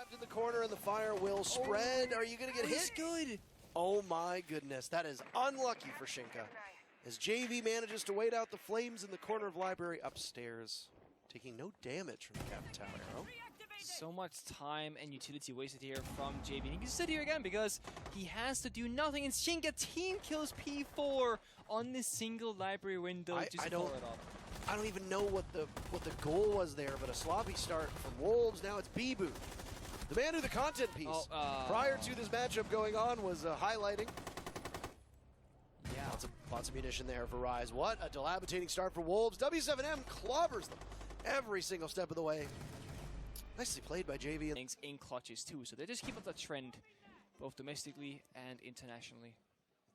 trapped in the corner and the fire will spread. Are you going to get hit? Good. Oh my goodness, that is unlucky for Shinka. As JV manages to wait out the flames in the corner of library upstairs, taking no damage from the Captain Tower arrow. So much time and utility wasted here from JV. And he can sit here again because he has to do nothing. And Shinka team kills P4 on this single library window. I don't even know what the goal was there, but a sloppy start from Wolves. Now it's Bibu, the man who the content piece prior to this matchup going on was highlighting. Yeah, lots of munition there for Rise. What a dilapidating start for Wolves. W7M clobbers them every single step of the way. Nicely played by JV. Things in clutches too, so they just keep up the trend, both domestically and internationally.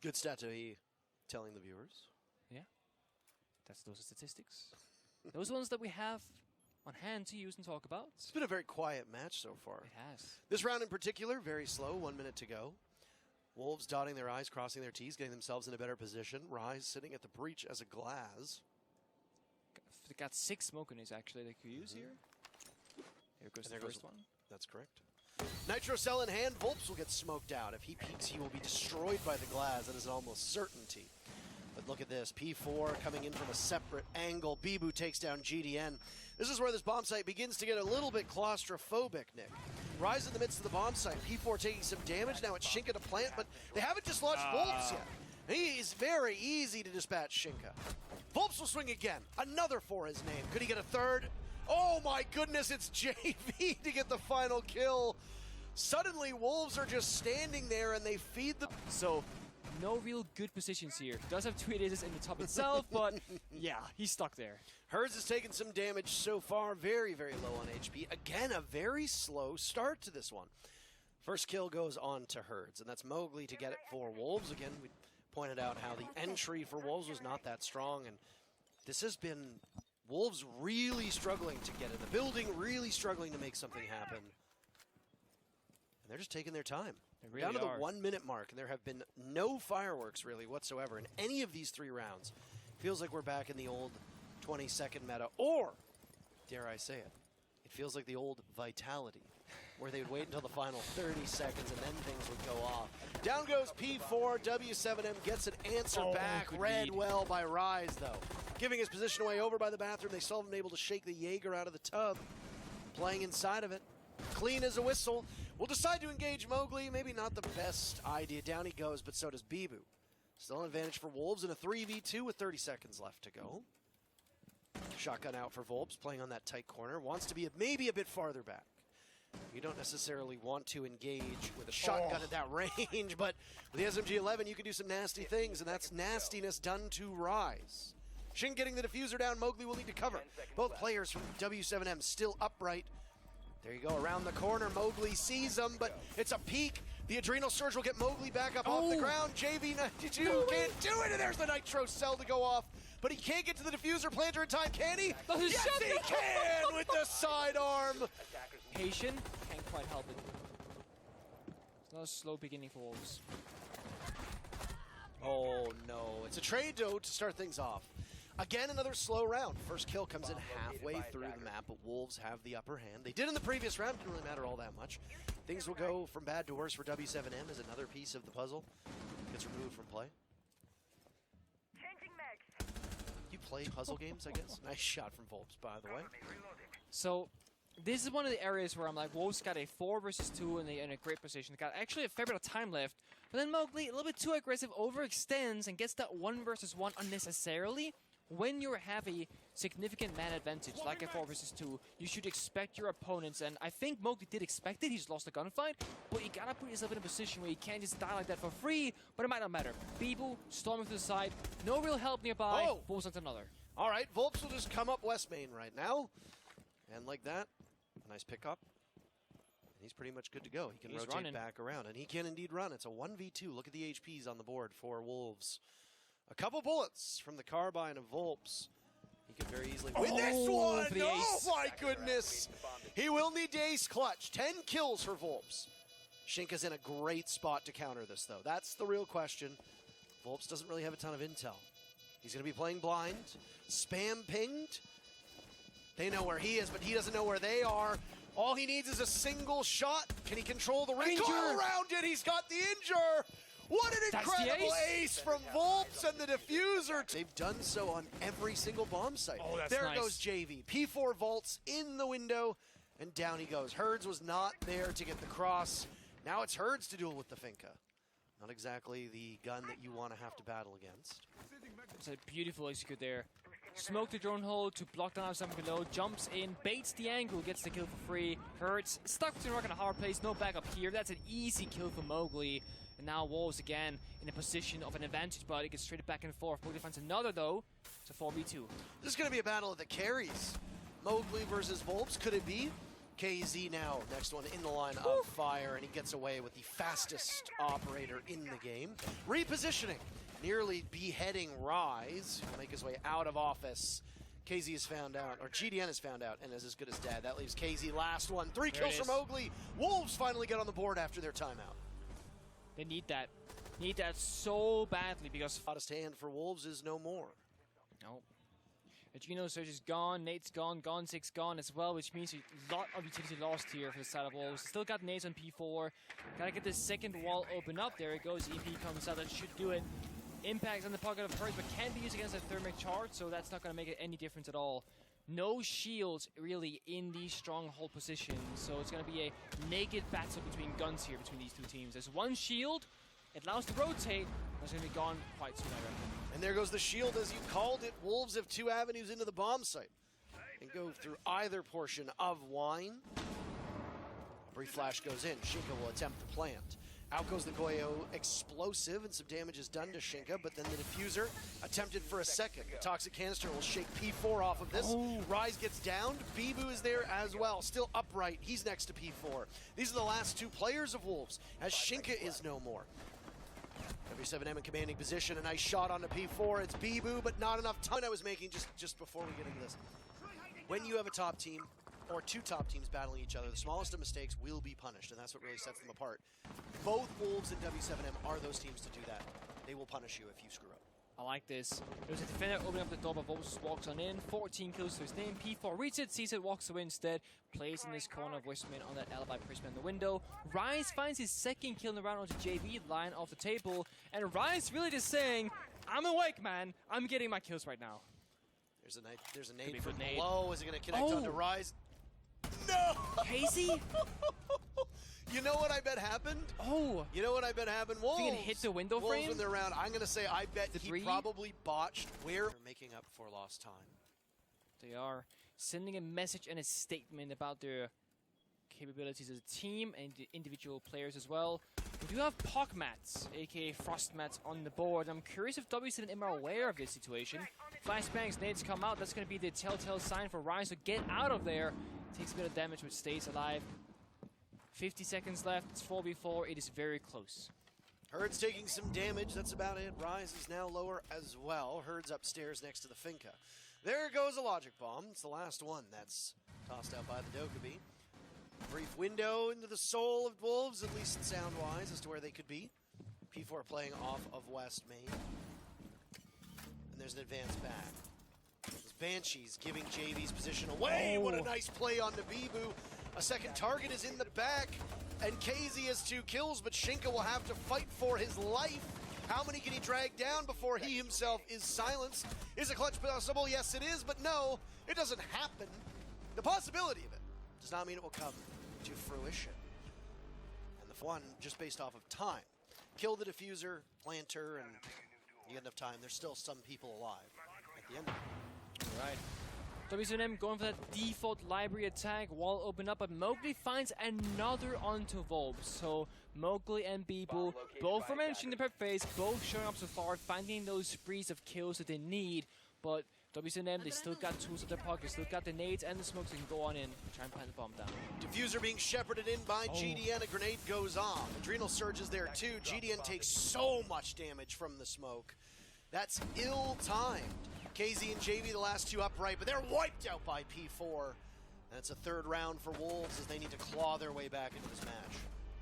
Good stat to be telling the viewers. Yeah, those are statistics. Those ones that we have on hand to use and talk about. It's been a very quiet match so far. It has. This round in particular, very slow, 1 minute to go. Wolves dotting their I's, crossing their T's, getting themselves in a better position. Rise sitting at the breach as a glass. They got 6 smoke grenades actually they could use here. Here goes the first one. That's correct. Nitro cell in hand, Volps will get smoked out. If he peeks, he will be destroyed by the glass. That is an almost certainty. But look at this, P4 coming in from a separate angle. Bibu takes down GDN. This is where this bomb site begins to get a little bit claustrophobic, Nick. Rise in the midst of the bomb site. P4 taking some damage. Now it's Shinka to plant, but they haven't dislodged Volps yet. He is very easy to dispatch Shinka. Volps will swing again. Another for his name. Could he get a third? Oh my goodness, it's JV to get the final kill. Suddenly, Wolves are just standing there and they feed the... So, no real good positions here. He does have 2 aces in the top itself, but yeah, he's stuck there. Herds has taken some damage so far. Very, very low on HP. Again, a very slow start to this one. First kill goes on to Herds, and that's Mowgli to get it for Wolves. Again, we pointed out how the entry for Wolves was not that strong, and this has been... Wolves really struggling to get in the building, really struggling to make something happen. And they're just taking their time. They really down to the are. 1 minute mark, and there have been no fireworks really whatsoever in any of these 3 rounds. Feels like we're back in the old 20-second meta, or, dare I say it, it feels like the old Vitality, where they would wait until the final 30 seconds and then things would go off. Down goes P4, W7M gets an answer back, read well by Rise though. Giving his position away over by the bathroom, they still haven't been able to shake the Jaeger out of the tub. Playing inside of it. Clean as a whistle. Will decide to engage Mowgli. Maybe not the best idea. Down he goes, but so does Bibu. Still an advantage for Wolves in a 3v2 with 30 seconds left to go. Shotgun out for Volps, playing on that tight corner. Wants to be maybe a bit farther back. You don't necessarily want to engage with a shotgun at that range, but with the SMG-11, you can do some nasty things, and that's nastiness done to Rise. Shin getting the diffuser down. Mowgli will need to cover. Both players from W7M still upright. There you go, around the corner. Mowgli sees him, but it's a peek. The Adrenal Surge will get Mowgli back up off the ground. JV92 can't do it, and there's the Nitro Cell to go off. But he can't get to the diffuser planter in time, can he? Yes, he can with the sidearm. Haitian can't quite help it. It's not a slow beginning for Wolves. Oh no, it's a trade though to start things off. Again, another slow round. First kill comes in halfway through the map, but Wolves have the upper hand. They did in the previous round, didn't really matter all that much. Things will go from bad to worse for W7M as another piece of the puzzle gets removed from play. You play puzzle games, I guess? Nice shot from Volps, by the way. So, this is one of the areas where I'm like, Wolves got a 4 versus 2 and they're in a great position. They got actually a fair bit of time left, but then Mowgli, a little bit too aggressive, overextends and gets that 1 versus 1 unnecessarily. When you have a significant man advantage, like a 4 versus 2, you should expect your opponents, and I think Mowgli did expect it, he just lost the gunfight, but you gotta put yourself in a position where you can't just die like that for free, but it might not matter. Bibu, storming to the side, no real help nearby, Wolves onto another. Alright, Volps will just come up West Main right now, and like that, a nice pickup. And he's pretty much good to go. He can rotate back around, and he can indeed run. It's a 1v2. Look at the HPs on the board for Wolves. A couple bullets from the carbine of Volps. He could very easily win this one! Oh my goodness! He will need the ace clutch. 10 kills for Volps. Shinka's in a great spot to counter this, though. That's the real question. Volps doesn't really have a ton of intel. He's going to be playing blind. Spam pinged. They know where he is, but he doesn't know where they are. All he needs is a single shot. Can he control the range? Ranger. All around it, he's got the injure. What an That's the incredible ace. ace from Volps and the diffuser. They've done so on every single bomb site. Oh, that's there nice. goes JV. P4 vaults in the window, and down he goes. Herds was not there to get the cross. Now it's Herds to duel with the Finka. Not exactly the gun that you want to have to battle against. It's a beautiful execute there. Smoke the drone hole to block down something below, jumps in, baits the angle, gets the kill for free. Hertz stuck between rock and a hard place, no backup here. That's an easy kill for Mowgli. And now Wolves again in a position of an advantage, but it gets traded back and forth. Mowgli finds another though. It's a 4v2. This is going to be a battle of the carries. Mowgli versus Volps. Could it be? KZ now, next one in the line of fire, and he gets away with the fastest operator in the game. Repositioning, nearly beheading Rise. He'll make his way out of office. KZ is found out, or GDN is found out, and is as good as dead. That leaves KZ last one. 3 There kills it for is. Mowgli. Wolves finally get on the board after their timeout. They need that. Need that so badly because Hottest hand for Wolves is no more. no. Gino Surge is gone, Nate's gone, Gonzig's gone as well, which means a lot of utility lost here for the side of Wolves. Still got Nate's on P4. Gotta get the second wall open up. There it goes. EP comes out. That should do it. Impacts on the pocket of Hertz, but can be used against a thermic charge, so that's not gonna make it any difference at all. No shields really in these stronghold positions, so it's gonna be a naked battle between guns here between these two teams. There's one shield, it allows to rotate, but it's gonna be gone quite soon, I reckon. And there goes the shield, as you called it. Wolves have 2 avenues into the bomb site and go through either portion of Wine. A brief flash goes in. Shinka will attempt the plant. Out goes the Goyo explosive, and some damage is done to Shinka, but then the diffuser attempted for a second. The toxic canister will shake P4 off of this. Oh. Rise gets downed. Bibu is there as well, still upright. He's next to P4. These are the last 2 players of Wolves, as Shinka is no more. W7M in commanding position, a nice shot onto P4. It's Bibu, but not enough time. I was making just before we get into this. When you have a top team, or 2 top teams battling each other, the smallest of mistakes will be punished, and that's what really sets them apart. Both Wolves and W7M are those teams to do that. They will punish you if you screw up. I like this. There's a defender opening up the door, but Wolves walks on in. 14 kills to his name. P4 reads it, sees it, walks away instead. Plays in this corner of Westman on that alibi prism in the window. Rise finds his second kill in the round onto JV, line off the table. And Rise really just saying, I'm awake, man. I'm getting my kills right now. There's a be nade a from good nade. below. Is it going to connect Oh. onto Rise? No! Casey? You know what I bet happened? Oh. You know what I bet happened? Wolves. Think it hit the window Wolves frame? when they're around. I'm going to say I bet The he 3? probably botched where they're making up for lost time. They are sending a message and a statement about their capabilities as a team and the individual players as well. We do have Pog Mats, aka Frost Mats, on the board. I'm curious if W7M are aware of this situation. Flashbangs, nades come out. That's going to be the telltale sign for Rise to get out of there. Takes a bit of damage, but stays alive. 50 seconds left. It's 4v4. It is very close. Herd's taking some damage. That's about it. Rise is now lower as well. Herd's upstairs next to the Finka. There goes a logic bomb. It's the last one that's tossed out by the Dokkaebi. Brief window into the soul of Wolves, at least sound-wise, as to where they could be. P4 playing off of West Main. And there's an advance back. Those Banshees giving JV's position away. Oh. What a nice play on Nabibu. A second target is in the back, and KZ has 2 kills, but Shinka will have to fight for his life. How many can he drag down before he himself is silenced? Is a clutch possible? Yes, it is, but no, it doesn't happen. The possibility of it does not mean it will come to fruition. And the one, just based off of time. Kill the diffuser, planter, and you get enough time. There's still some people alive at the end of it. All right. W7M going for that default library attack. Wall open up, but Mowgli finds another onto Volp. So Mowgli and Bibu, both were mentioned in the prep phase, both showing up so far, finding those sprees of kills that they need. But W7M, they still got tools at their pocket, still got the nades and the smokes that can go on in, try and plant the bomb down. Diffuser being shepherded in by GDN. A grenade goes off. Adrenal Surge is there too. GDN takes so much damage from the smoke. That's ill-timed. KZ and JV, the last 2 upright, but they're wiped out by P4. And it's a 3rd round for Wolves as they need to claw their way back into this match.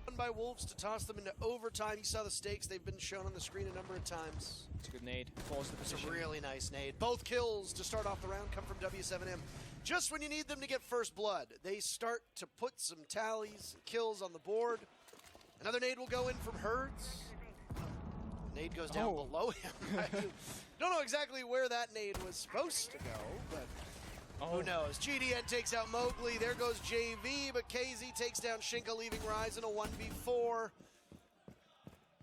Run by Wolves to toss them into overtime. You saw the stakes. They've been shown on the screen a number of times. It's a good nade. Falls to the It's position. a really nice nade. Both kills to start off the round come from W7M. just when you need them to get first blood, they start to put some tallies, kills on the board. Another nade will go in from Herds. Nade goes down below him. I don't know exactly where that nade was supposed to go, but who knows? GDN takes out Mowgli. There goes JV, but KZ takes down Shinka, leaving Rise in a 1v4.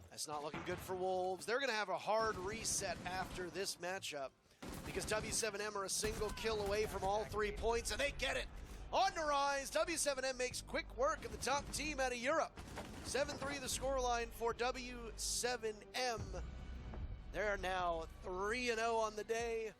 That's not looking good for Wolves. They're going to have a hard reset after this matchup because W7M are a single kill away from all 3 points, and they get it. On to Rise, W7M makes quick work of the top team out of Europe. 7-3 the scoreline for W7M. They're now 3-0 on the day.